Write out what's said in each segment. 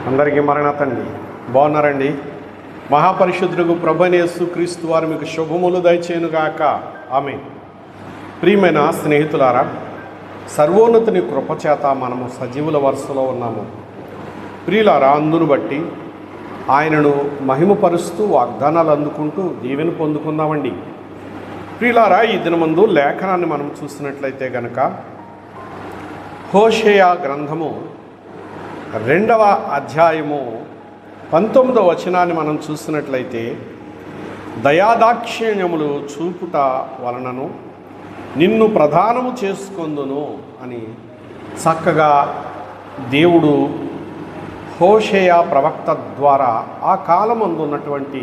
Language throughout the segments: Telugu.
అందరికీ మరణాతండి. బాగున్నారండి? మహాపరిశుద్ధుడు ప్రభువైన యేసుక్రీస్తు వారు మీకు శుభములు దయచేయునుగాక. ఆమేన్. ప్రియమైన స్నేహితులారా, సర్వోన్నతుని కృపచేత మనము సజీవుల వరుసలో ఉన్నాము. ప్రియులారా, అందును బట్టి ఆయనను మహిమపరుస్తూ వాగ్దానాలు అందుకుంటూ దీవెన పొందుకుందామండి. ప్రియులారా, ఈ దినమందు లేఖనాన్ని మనం చూసినట్లయితే గనక హోషేయ గ్రంథము 2వ అధ్యాయము 19వ వచనాన్ని మనం చూసినట్లయితే, దయాదాక్షిణ్యములు చూపుట వలనను నిన్ను ప్రధానము చేసుకొందును అని చక్కగా దేవుడు హోషేయ ప్రవక్త ద్వారా ఆ కాలమందు ఉన్నటువంటి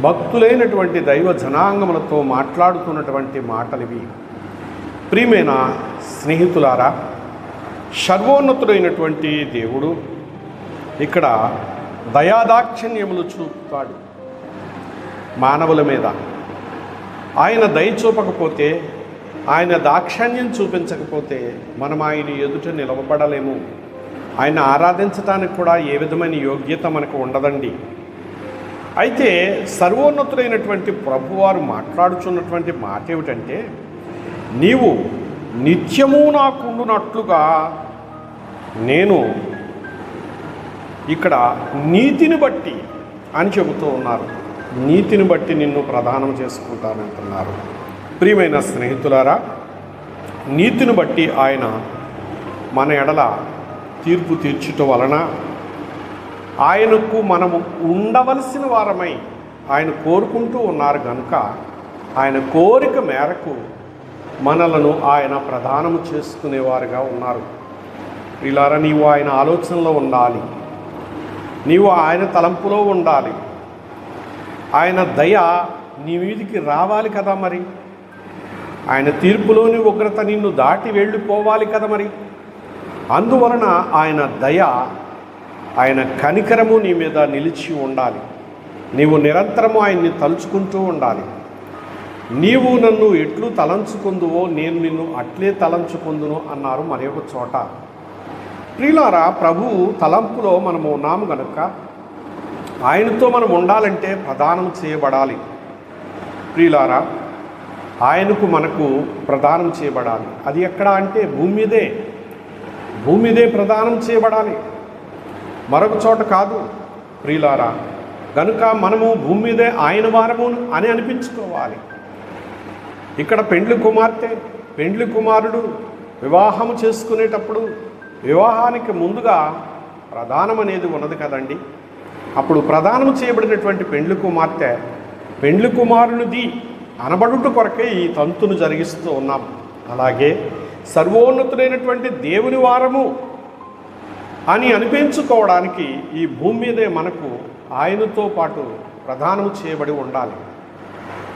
భక్తులైనటువంటి దైవ జనాంగములతో మాట్లాడుతున్నటువంటి మాటలివి. ప్రియమైన స్నేహితులారా, సర్వోన్నతుడైనటువంటి దేవుడు ఇక్కడ దయాదాక్షిణ్యములు చూపుతాడు మానవుల మీద. ఆయన దయ చూపకపోతే, ఆయన దాక్షిణ్యం చూపించకపోతే మనం ఆయన ఎదుట నిలవబడలేము. ఆయన ఆరాధించడానికి కూడా ఏ విధమైన యోగ్యత మనకు ఉండదండి. అయితే సర్వోన్నతుడైనటువంటి ప్రభువారు మాట్లాడుచున్నటువంటి మాట ఏమిటంటే, నీవు నిత్యము నాకుండునట్లుగా నేను ఇక్కడ నీతిని బట్టి అని చెబుతూ ఉన్నారు. నీతిని బట్టి నిన్ను ప్రదానం చేసుకుంటానంటున్నారు. ప్రియమైన స్నేహితులారా, నీతిని బట్టి ఆయన మన ఎడల తీర్పు తీర్చుట వలన ఆయనకు మనము ఉండవలసిన వారమై ఆయన కోరుకుంటూ ఉన్నారు కనుక ఆయన కోరిక మేరకు మనలను ఆయన ప్రదానము చేసుకునేవారుగా ఉన్నారు. ఇలారా, నీవు ఆయన ఆలోచనలో ఉండాలి, నీవు ఆయన తలంపులో ఉండాలి. ఆయన దయ నీ మీదికి రావాలి కదా మరి. ఆయన తీర్పులోని ఉగ్రత నిన్ను దాటి వెళ్ళిపోవాలి కదా మరి. అందువలన ఆయన దయ, ఆయన కనికరము నీ మీద నిలిచి ఉండాలి. నీవు నిరంతరము ఆయన్ని తలుచుకుంటూ ఉండాలి. నీవు నన్ను ఎట్లు తలంచుకుందువో నేను నిన్ను అట్లే తలంచుకుందును అన్నారు మరి ఒక చోట. ప్రియులారా, ప్రభు తలంపులో మనము ఉన్నాము కనుక ఆయనతో మనం ఉండాలంటే ప్రదానం చేయబడాలి. ప్రియులారా, ఆయనకు మనకు ప్రదానం చేయబడాలి. అది ఎక్కడ అంటే భూమి మీదే ప్రదానం చేయబడాలి, మరొక చోట కాదు. ప్రియులారా, కనుక మనము భూమి మీదే ఆయన వారము అని అనిపించుకోవాలి. ఇక్కడ పెండ్లి కుమారుడు వివాహము చేసుకునేటప్పుడు వివాహానికి ముందుగా ప్రదానం అనేది ఉన్నది కదండి. అప్పుడు ప్రదానం చేయబడినటువంటి పెండ్లి కుమారునిది అనబడుట కొరకే ఈ తంతును జరిగిస్తూ ఉన్నాం. అలాగే సర్వోన్నతుడైనటువంటి దేవుని వారము అని అనిపించుకోవడానికి ఈ భూమి మీదే మనకు ఆయనతో పాటు ప్రదానము చేయబడి ఉండాలి.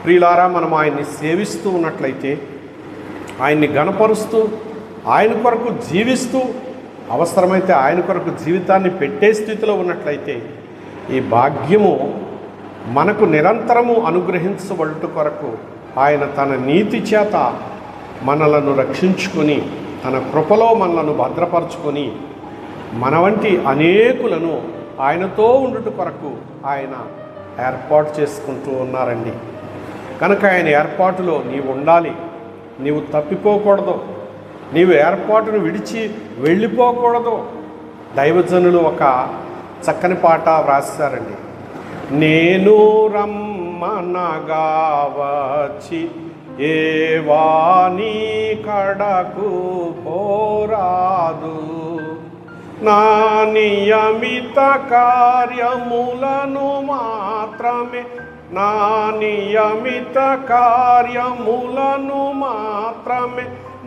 ప్రియులారా, మనం ఆయన్ని సేవిస్తూ ఉన్నట్లయితే, ఆయన్ని గణపరుస్తూ ఆయన కొరకు జీవిస్తూ అవసరమైతే ఆయన కొరకు జీవితాన్ని పెట్టే స్థితిలో ఉన్నట్లయితే ఈ భాగ్యము మనకు నిరంతరము అనుగ్రహించబడుట కొరకు ఆయన తన నీతి చేత మనలను రక్షించుకొని తన కృపలో మనలను భద్రపరుచుకొని మన వంటి అనేకులను ఆయనతో ఉండుట కొరకు ఆయన ఏర్పాటు చేసుకుంటూ ఉన్నారండి. కనుక ఆయన ఏర్పాటులో నీవు ఉండాలి, నీవు తప్పిపోకూడదు, నీవు ఏర్పాటును విడిచి వెళ్ళిపోకూడదు. దైవజనులు ఒక చక్కని పాట వ్రాసారండి. నేను రమ్మనగా వచ్చి ఏవాని కడకు పోరాదు, నా నియమిత కార్యములను మాత్రమే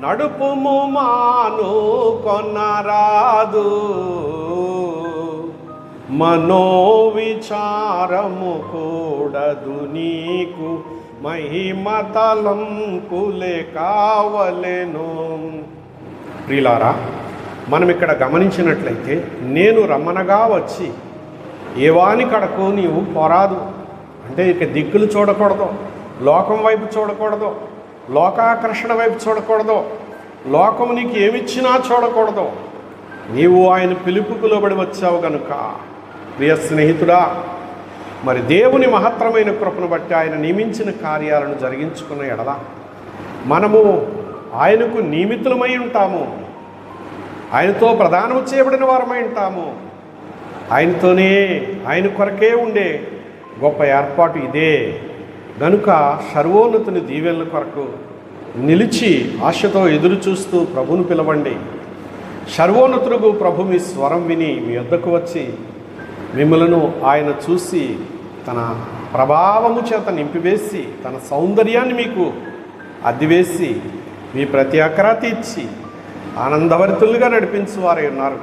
నడుపుము మాను కొనరాదు, మనోవిచారము కూడదు నీకు మహిమతలంపులే కావలెను. ప్రియులారా, మనం ఇక్కడ గమనించినట్లయితే, నేను రమ్మనగా వచ్చి ఏవాని కడకు నీవు పోరాదు అంటే ఇక దిక్కులు చూడకూడదు, లోకం వైపు చూడకూడదు, లోకాకర్షణ వైపు చూడకూడదు, లోకము నీకు ఏమిచ్చినా చూడకూడదు. నీవు ఆయన పిలుపుకు లోబడి వచ్చావు గనుక ప్రియ స్నేహితుడా, మరి దేవుని మహత్తరమైన కృపను బట్టి ఆయన నియమించిన కార్యాలను జరిగించుకున్న ఎడల మనము ఆయనకు నియమితులమై ఉంటాము, ఆయనతో ప్రదానము చేయబడిన వారమై ఉంటాము. ఆయనతోనే, ఆయన కొరకే ఉండే గొప్ప ఏర్పాటు ఇదే గనుక సర్వోన్నతుని దీవెనల కొరకు నిలిచి ఆశతో ఎదురు చూస్తూ ప్రభువును పిలవండి. సర్వోన్నతుడు ప్రభు మీ స్వరం విని మీ వద్దకు వచ్చి మిమ్మలను ఆయన చూసి తన ప్రభావము చేత నింపివేసి తన సౌందర్యాన్ని మీకు అద్దివేసి మీ ప్రతి అక్కరా తీర్చి ఆనందభరితులుగా నడిపించువారై ఉన్నారు.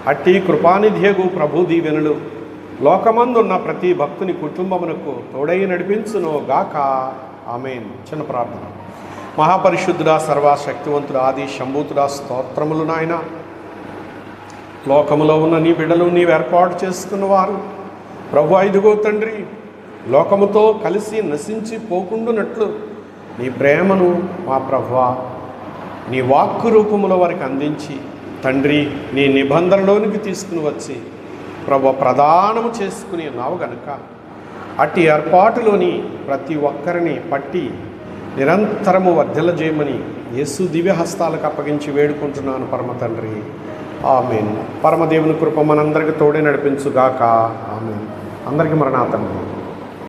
అట్టి కృపానిధియగు ప్రభు దీవెనలు లోకమందున్న ప్రతి భక్తుని కుటుంబమునకు తోడై నడిపించును గాక. ఆమేన్. చిన్న ప్రార్థన. మహాపరిశుద్ధుడా, సర్వశక్తివంతుడా, ఆది సంభూతుడా, స్తోత్రములు నాయన. లోకములో ఉన్న నీ బిడ్డలు నీవు ఏర్పాటు చేసుకున్నవారు ప్రభు, ఇదిగో తండ్రి, లోకముతో కలిసి నశించి పోకుండునట్లు నీ ప్రేమను మా ప్రభువా నీ వాక్కు రూపములో వారికి అందించి తండ్రి నీ నిబంధనలోనికి తీసుకుని వచ్చి ప్రభు ప్రదానము చేసుకుని ఉన్నావు గనుక అట్టి ఏర్పాటులోని ప్రతి ఒక్కరిని పట్టి నిరంతరము వర్ధిల్లజేయమని యేసు దివ్య హస్తాలకు అప్పగించి వేడుకుంటున్నాను పరమ తండ్రి. ఆమేన్. పరమదేవుని కృప మనందరికీ తోడే నడిపించుగాక. ఆమేన్. అందరికీ మరణాతండి.